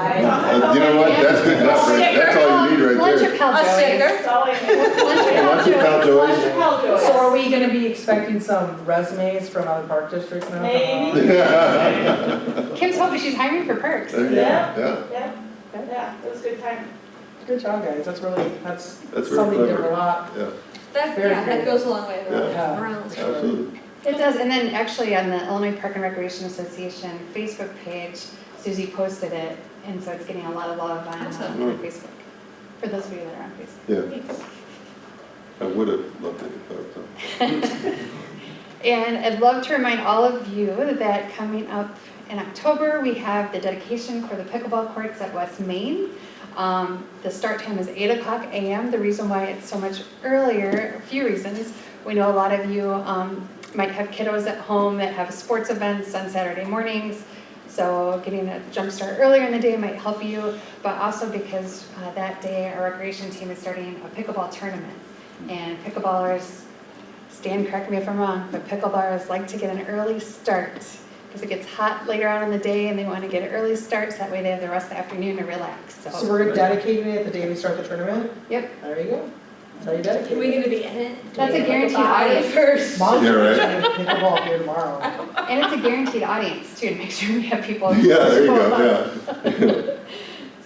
B: what, that's good enough, right? That's all you need right
E: Lunch
B: there.
E: or Pal
C: A sticker?
D: That's all I need.
B: Lunch at Pal Joey's.
D: Lunch at Pal Joey's.
A: So are we gonna be expecting some resumes from other park districts now?
D: Maybe.
E: Kim's hoping she's hiring for perks.
B: There you go.
D: Yeah.
B: Yeah,
D: Yeah, it was a good time.
A: Good job, guys, that's
B: That's very
A: something
B: clever.
A: different, a lot.
B: yeah,
C: That,
A: Very
C: that
A: good.
C: goes a long way.
A: Yeah.
C: Morale.
B: absolutely.
E: It does, and then actually on the Illinois Park and Recreation Association Facebook page, Susie posted it, and so it's getting a lot of love on
C: Awesome.
E: Facebook, for those of you that are on Facebook.
B: Yeah, I would have loved it if I was on.
E: And I'd love to remind all of you that coming up in October, we have the dedication for the pickleball courts at West Main. The start time is 8:00 a.m. The reason why it's so much earlier, a few reasons. We know a lot of you might have kiddos at home that have sports events on Saturday mornings. So getting a jump start earlier in the day might help you, but also because that day our recreation team is starting a pickleball tournament. And pickleballers, Stan, correct me if I'm wrong, but pickleballers like to get an early start because it gets hot later on in the day and they want to get an early start so that way they have the rest of the afternoon to relax.
A: So we're dedicating it the day we start the tournament?
E: Yep.
A: There you go. So you dedicated.
C: Are we gonna be in it?
E: That's a
C: Do we
E: guaranteed
C: have to buy
E: audience.
C: first?
A: Mom's
B: Yeah, right.
A: playing pickleball here tomorrow.
E: And it's a guaranteed audience too, to make sure we have people.
B: Yeah, there you go, yeah.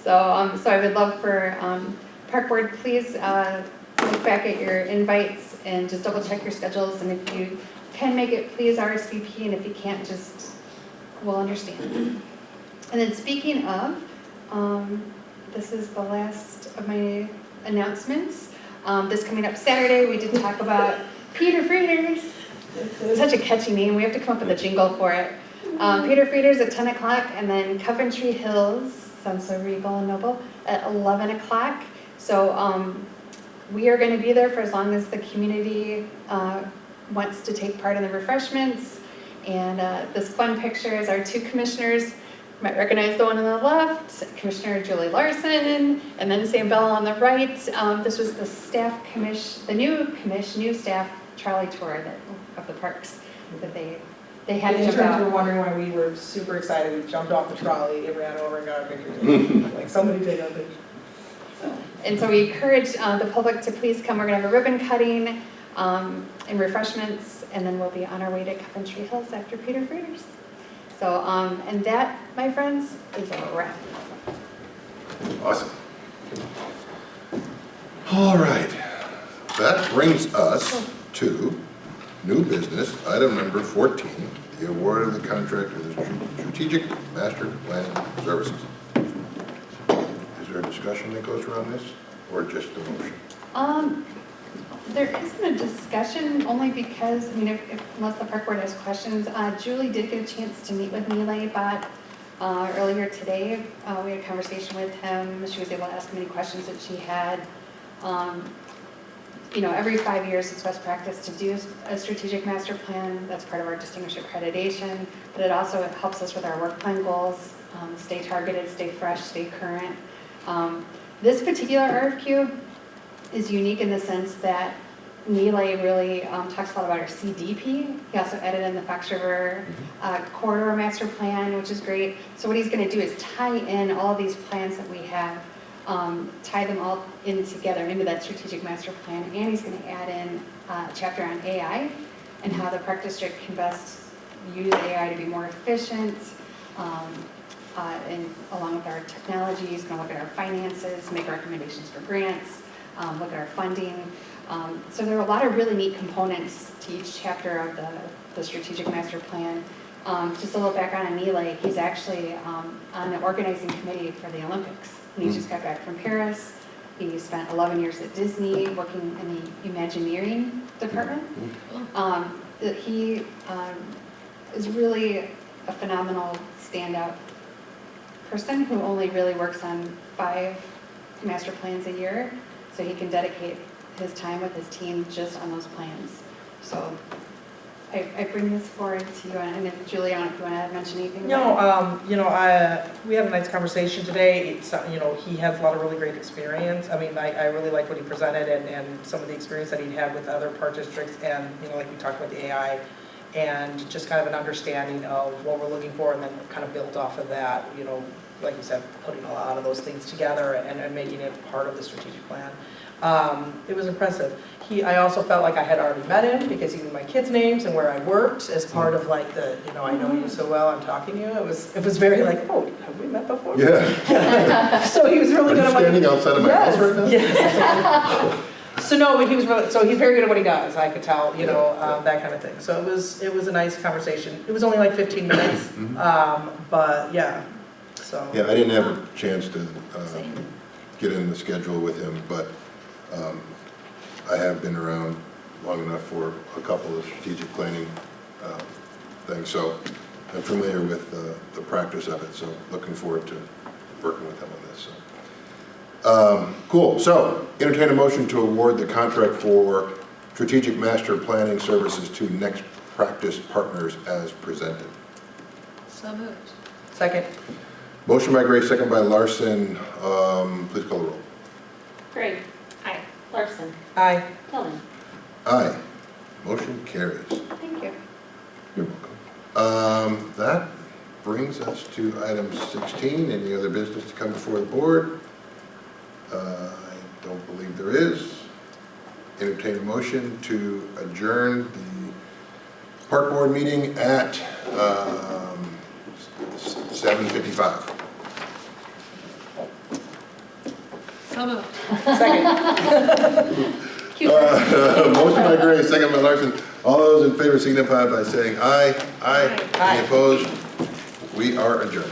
E: So I would love for, Park Board, please, look back at your invites and just double check your schedules, and if you can make it, please RSVP, and if you can't, just, we'll understand. And then speaking of, this is the last of my announcements. This coming up Saturday, we did talk about Peter Frieders. Such a catchy name, we have to come up with a jingle for it. Peter Frieders at 10 o'clock, and then Coventry Hills, sounds so regal and noble, at 11 o'clock. So we are going to be there for as long as the community wants to take part in the refreshments. And this fun picture is our two commissioners. You might recognize the one on the left, Commissioner Julie Larson, and then Sam Bell on the right. This was the staff the new staff trolley tour of the parks that they had
A: The
E: to jump
A: interns were
E: out.
A: wondering why we were super excited. We jumped off the trolley and ran over and got a picture. Like somebody take a picture.
E: And so we encourage the public to please come. We're going to have a ribbon cutting and refreshments, and then we'll be on our way to Coventry Hills after Peter Frieders. So, and that, my friends, is a wrap.
B: Awesome. All right, that brings us to new business, item number 14, the award of the contract of the Strategic Master Planning Services. Is there a discussion that goes around this, or just a motion?
E: There isn't a discussion, only because, I mean, unless the park board has questions, Julie did get a chance to meet with Neely Bott earlier today. We had a conversation with him. She was able to ask him any questions that she had. You know, every 5 years it's best practice to do a strategic master plan. That's part of our distinguished accreditation, but it also helps us with our work plan goals, stay targeted, stay fresh, stay current. This particular RFQ is unique in the sense that Neely really talks a lot about our CDP. He also added in the Fox River Corridor Master Plan, which is great. So what he's going to do is tie in all of these plans that we have, tie them all in together into that strategic master plan, and he's going to add in a chapter on AI and how the park district can best use AI to be more efficient, and along with our technology, he's going to look at our finances, make recommendations for grants, look at our funding. So there are a lot of really neat components to each chapter of the strategic master plan. Just a little background on Neely, he's actually on the organizing committee for the Olympics. And he just got back from Paris. He spent 11 years at Disney working in the Imagineering department. He is really a phenomenal standout person who only really works on 5 master plans a year, so he can dedicate his time with his team just on those plans. So I bring this forward to you, and if Julie, I don't know if you want to mention anything.
A: No, you know, we had a nice conversation today. It's, you know, he has a lot of really great experience. I mean, I really like what he presented and some of the experience that he'd had with other park districts, and, you know, like we talked about the AI, and just kind of an understanding of what we're looking for, and then kind of build off of that, you know, like you said, putting a lot of those things together and making it part of the strategic plan. It was impressive. I also felt like I had already met him because he knew my kids' names and where I worked as part of like the, you know, I know you so well, I'm talking to you. It was very like, oh, have we met before?
B: Yeah.
A: So he was really good at what he
B: Standing outside of my house right now?
A: Yes. So no, but he's very good at what he does, I could tell, you know, that kind of thing. So it was a nice conversation. It was only like 15 minutes, but yeah, so.
B: Yeah, I didn't have a chance to get in the schedule with him, but I have been around long enough for a couple of strategic planning things, so I'm familiar with the practice of it, so looking forward to working with him on this. So. Cool, so entertain a motion to award the contract for strategic master planning services to Next Practice Partners as presented.
C: So moved.
A: Second.
B: Motion by Gray, second by Larson. Please call the roll.
K: Gray.
C: Aye.
K: Larson.
A: Aye.
K: Helen.
B: Aye. Motion carries.
E: Thank you.
B: You're welcome. That brings us to item 16. Any other business to come before the board? I don't believe there is. entertain a motion to adjourn the park board meeting at 7:55.
C: So moved.
A: Second.
B: Motion by Gray, second by Larson. All those in favor signify by saying aye. Aye.
A: Aye.
B: Any opposed? We are adjourned.